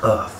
Fuck.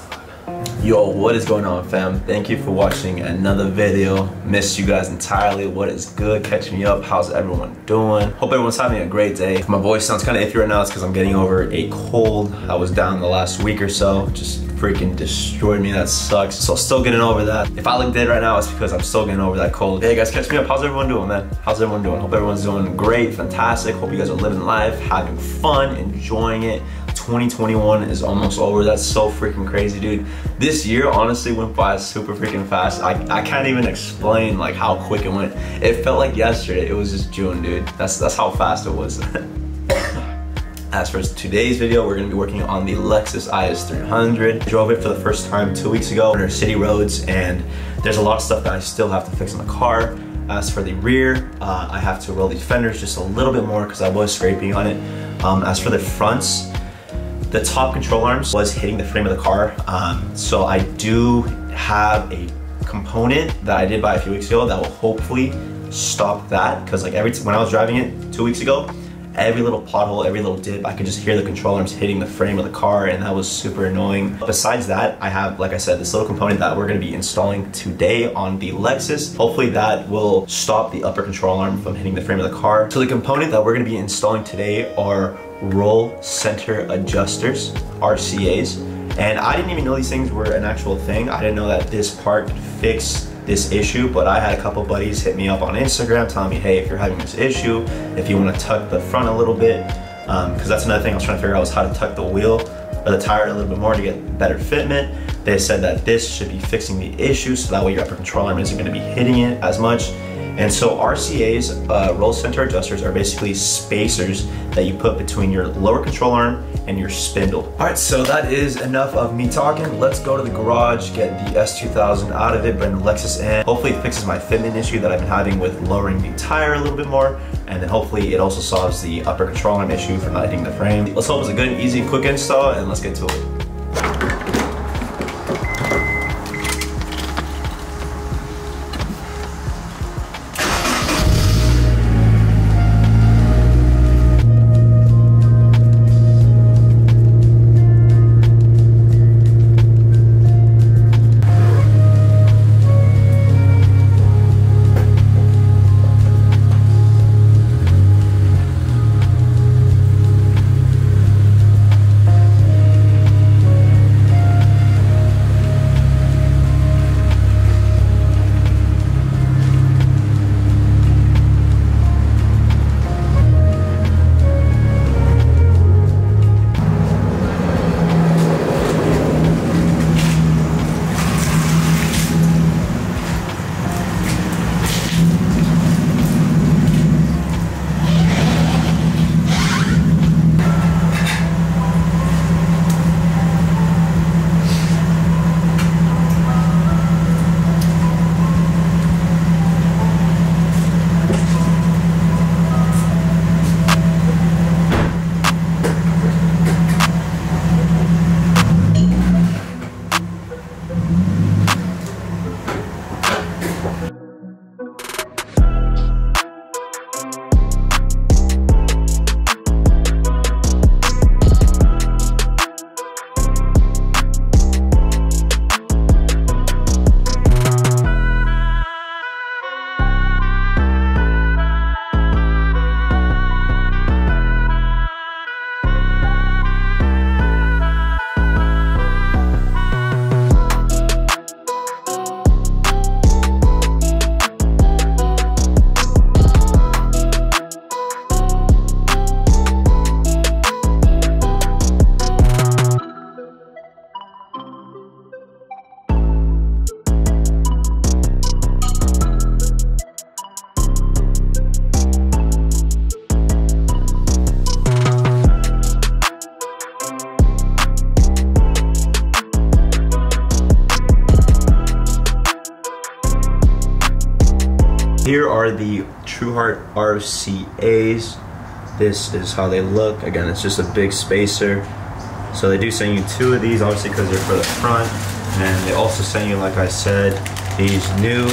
Yo, what is going on, fam? Thank you for watching another video. Missed you guys entirely. What is good? Catch me up. How's everyone doing? Hope everyone's having a great day. If my voice sounds kind of iffy right now, it's because I'm getting over a cold. I was down the last week or so. Just freaking destroyed me. That sucks. So still getting over that. If I look dead right now, it's because I'm still getting over that cold. Hey guys, catch me up. How's everyone doing, man? How's everyone doing? Hope everyone's doing great, fantastic. Hope you guys are living life, having fun, enjoying it. 2021 is almost over. That's so freaking crazy, dude. This year honestly went by super freaking fast. I can't even explain like how quick it went. It felt like yesterday. It was just June, dude. That's how fast it was. As for today's video, we're gonna be working on the Lexus Is300. I drove it for the first time 2 weeks ago on our city roads, and there's a lot of stuff that I still have to fix in the car. As for the rear, I have to roll these fenders just a little bit more because I was scraping on it. As for the fronts, the top control arms was hitting the frame of the car. So I do have a component that I did buy a few weeks ago that will hopefully stop that, because like when I was driving it 2 weeks ago, every little pothole, every little dip, I could just hear the control arms hitting the frame of the car, and that was super annoying. Besides that, I have, like I said, this little component that we're gonna be installing today on the Lexus. Hopefully that will stop the upper control arm from hitting the frame of the car. So the component that we're gonna be installing today are roll center adjusters, RCAs. And I didn't even know these things were an actual thing. I didn't know that this part could fix this issue, but I had a couple buddies hit me up on Instagram telling me, hey, if you're having this issue, if you want to tuck the front a little bit, because that's another thing I was trying to figure out, was how to tuck the wheel or the tire a little bit more to get better fitment. They said that this should be fixing the issue, so that way your upper control arm isn't going to be hitting it as much. And so RCAs, roll center adjusters, are basically spacers that you put between your lower control arm and your spindle. All right, so that is enough of me talking. Let's go to the garage, get the S2000 out of it, bring the Lexus in. Hopefully it fixes my fitment issue that I've been having with lowering the tire a little bit more. And then hopefully it also solves the upper control arm issue for not hitting the frame. Let's hope it's a good, easy, quick install, and let's get to it. Here are the TrueHeart RCAs. This is how they look. Again, it's just a big spacer. So they do send you 2 of these, obviously, because they're for the front. And they also send you, like I said, these new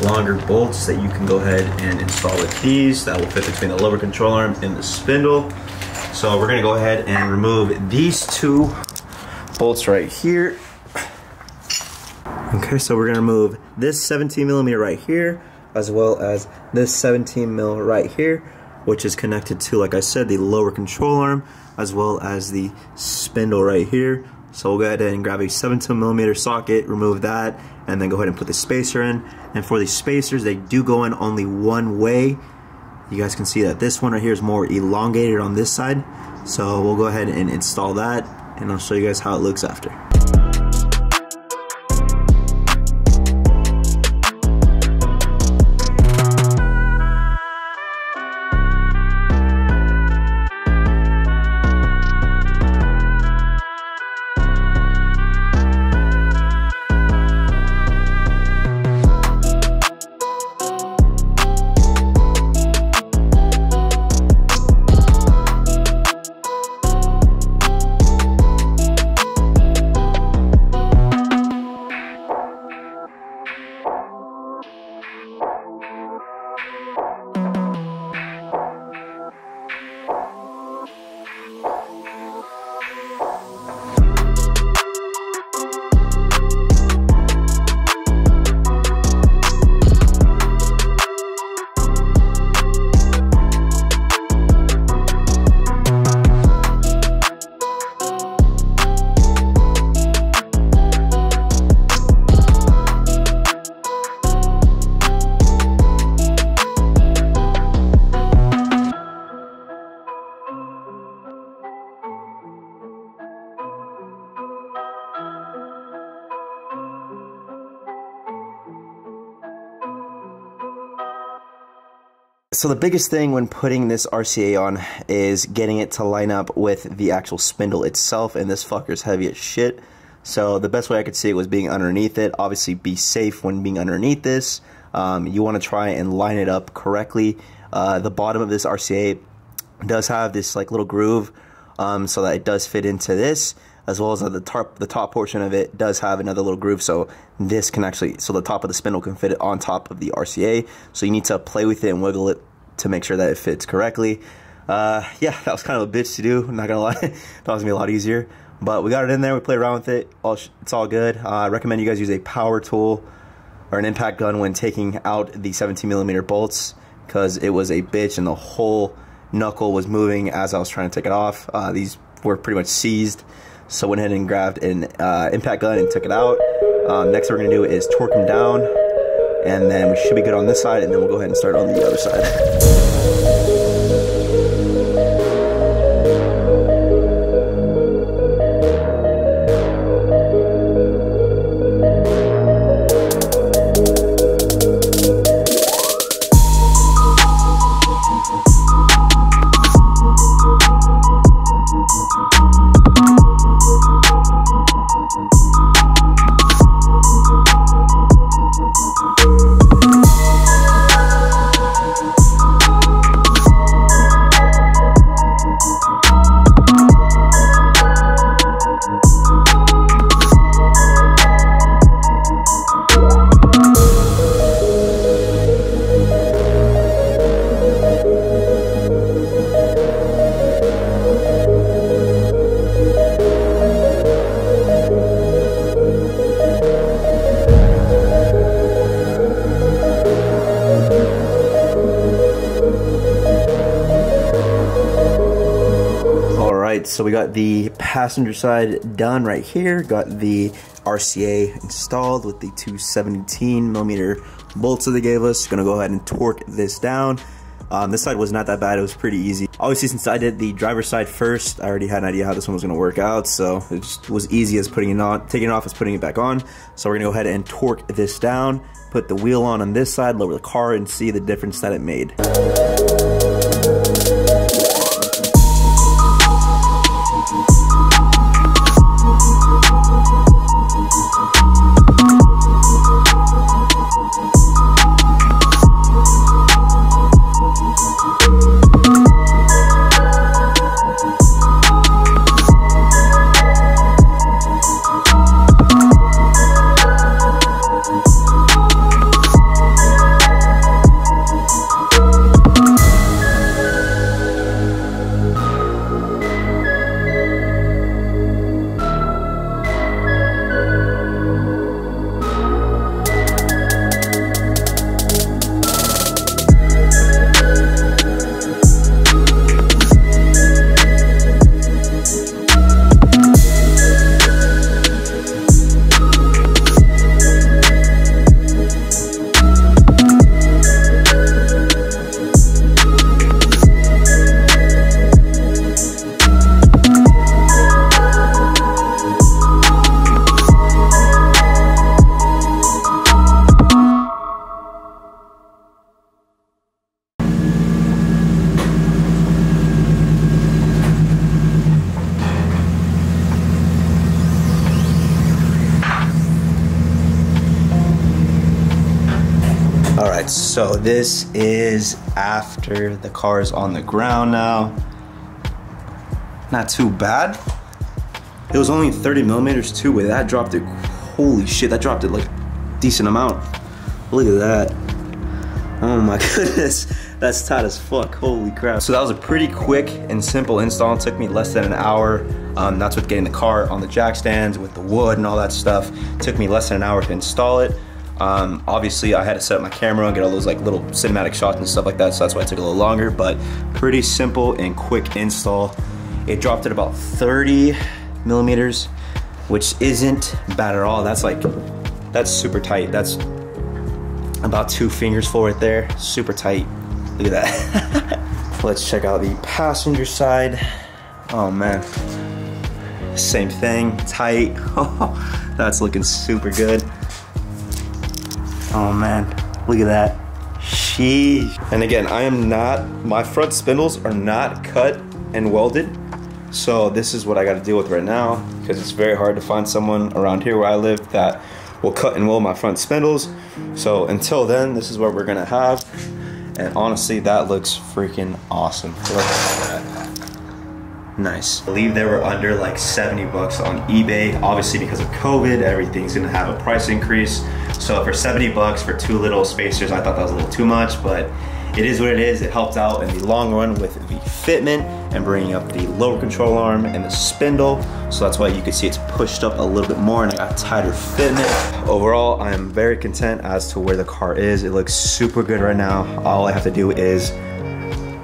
longer bolts that you can go ahead and install with these that will fit between the lower control arm and the spindle. So we're gonna go ahead and remove these 2 bolts right here. Okay, so we're gonna remove this 17mm right here, as well as this 17mm right here, which is connected to, like I said, the lower control arm, as well as the spindle right here. So we'll go ahead and grab a 17mm socket, remove that, and then go ahead and put the spacer in. And for these spacers, they do go in only one way. You guys can see that this one right here is more elongated on this side. So we'll go ahead and install that, and I'll show you guys how it looks after. So the biggest thing when putting this RCA on is getting it to line up with the actual spindle itself, and this fucker's heavy as shit. So the best way I could see it was being underneath it. Obviously be safe when being underneath this. You want to try and line it up correctly. The bottom of this RCA does have this like little groove so that it does fit into this, as well as the top portion of it does have another little groove, so this can actually, so the top of the spindle can fit it on top of the RCA. So you need to play with it and wiggle it to make sure that it fits correctly. Yeah, that was kind of a bitch to do, I'm not gonna lie. That was gonna be a lot easier, but we got it in there, we played around with it, it's all good. I recommend you guys use a power tool or an impact gun when taking out the 17mm bolts, because it was a bitch and the whole knuckle was moving as I was trying to take it off. These were pretty much seized. So went ahead and grabbed an impact gun and took it out. Next thing we're gonna do is torque them down, and then we should be good on this side, and then we'll go ahead and start on the other side. So we got the passenger side done right here, got the RCA installed with the two 17mm bolts that they gave us. Gonna go ahead and torque this down. This side was not that bad, it was pretty easy. Obviously, since I did the driver's side first, I already had an idea how this one was gonna work out, so it just was easy as putting it on, taking it off as putting it back on. So we're gonna go ahead and torque this down, put the wheel on this side, lower the car, and see the difference that it made. So this is after the car is on the ground now. Not too bad. It was only 30 millimeters too, but that dropped it. Holy shit, that dropped it like a decent amount. Look at that. Oh my goodness, that's tight as fuck, holy crap. So that was a pretty quick and simple install. It took me less than an hour. That's with getting the car on the jack stands with the wood and all that stuff. It took me less than an hour to install it. Obviously I had to set up my camera and get all those like little cinematic shots and stuff like that, so that's why it took a little longer, but pretty simple and quick install. It dropped at about 30 millimeters, which isn't bad at all. That's super tight. That's about 2 fingers full right there. Super tight. Look at that. Let's check out the passenger side. Oh man. Same thing, tight. That's looking super good. Oh man, look at that. Sheesh. And again, my front spindles are not cut and welded. So this is what I gotta deal with right now, because it's very hard to find someone around here where I live that will cut and weld my front spindles. So until then, this is what we're gonna have. And honestly, that looks freaking awesome. Look at that. Nice. I believe they were under like 70 bucks on eBay. Obviously because of COVID, everything's gonna have a price increase. So for 70 bucks for 2 little spacers, I thought that was a little too much, but it is what it is. It helped out in the long run with the fitment and bringing up the lower control arm and the spindle. So that's why you can see it's pushed up a little bit more and I got tighter fitment. Overall, I am very content as to where the car is. It looks super good right now. All I have to do is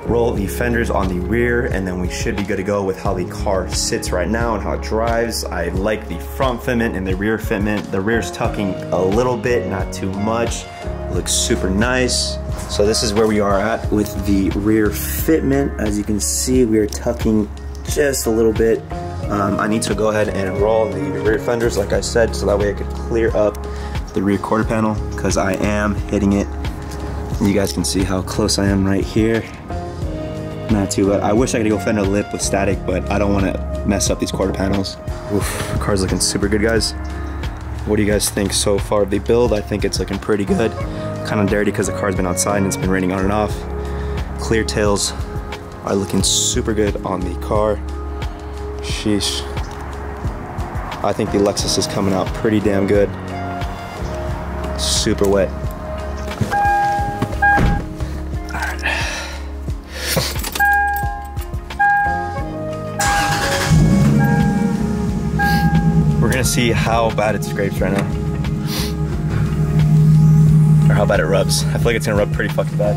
roll the fenders on the rear and then we should be good to go with how the car sits right now and how it drives. I like the front fitment and the rear fitment. The rear's tucking a little bit, not too much. It looks super nice. So this is where we are at with the rear fitment. As you can see, we are tucking just a little bit. I need to go ahead and roll the rear fenders like I said, so that way I could clear up the rear quarter panel because I am hitting it. You guys can see how close I am right here. Not too bad. I wish I could go fender lip with static, but I don't want to mess up these quarter panels. Oof, the car's looking super good, guys. What do you guys think so far of the build? I think it's looking pretty good. Kind of dirty because the car's been outside and it's been raining on and off. Clear tails are looking super good on the car. Sheesh. I think the Lexus is coming out pretty damn good. Super wet. We're gonna see how bad it scrapes right now. Or how bad it rubs. I feel like it's gonna rub pretty fucking bad.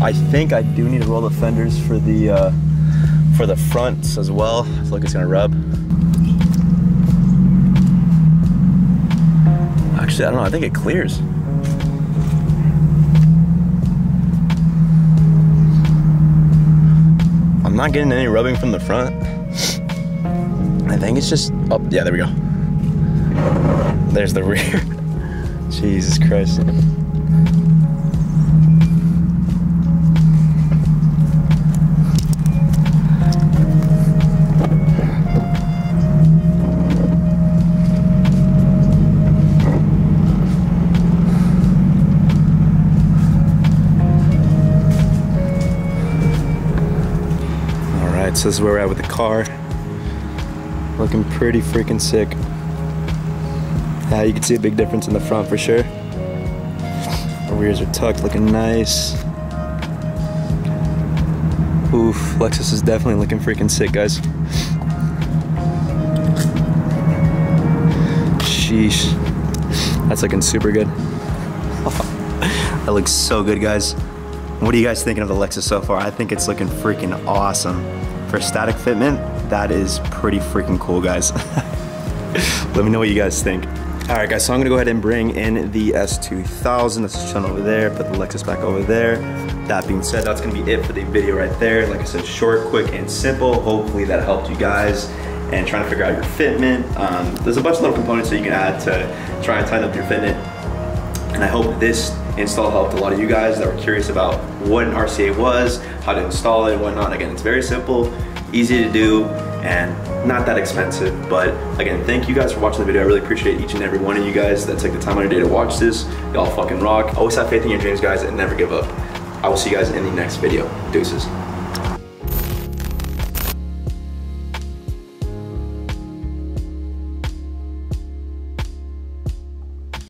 I think I do need to roll the fenders for the fronts as well. I feel like it's gonna rub. Actually, I don't know, I think it clears. I'm not getting any rubbing from the front. I think it's just up. Yeah, there we go. There's the rear. Jesus Christ. All right, so this is where we're at with the car. Looking pretty freaking sick. Yeah, you can see a big difference in the front for sure. The rears are tucked, looking nice. Oof, Lexus is definitely looking freaking sick, guys. Sheesh. That's looking super good. That looks so good, guys. What are you guys thinking of the Lexus so far? I think it's looking freaking awesome. For static fitment, that is pretty freaking cool, guys. Let me know what you guys think. All right, guys, so I'm gonna go ahead and bring in the S2000. That's just chilling over there, put the Lexus back over there. That being said, that's gonna be it for the video right there. Like I said, short, quick, and simple. Hopefully that helped you guys and trying to figure out your fitment. There's a bunch of little components that you can add to try and tighten up your fitment. And I hope this install helped a lot of you guys that were curious about what an RCA was, how to install it and whatnot. Again, it's very simple, easy to do, and not that expensive. But again, thank you guys for watching the video. I really appreciate each and every one of you guys that took the time out of your day to watch this. Y'all fucking rock. Always have faith in your dreams, guys, and never give up. I will see you guys in the next video. Deuces.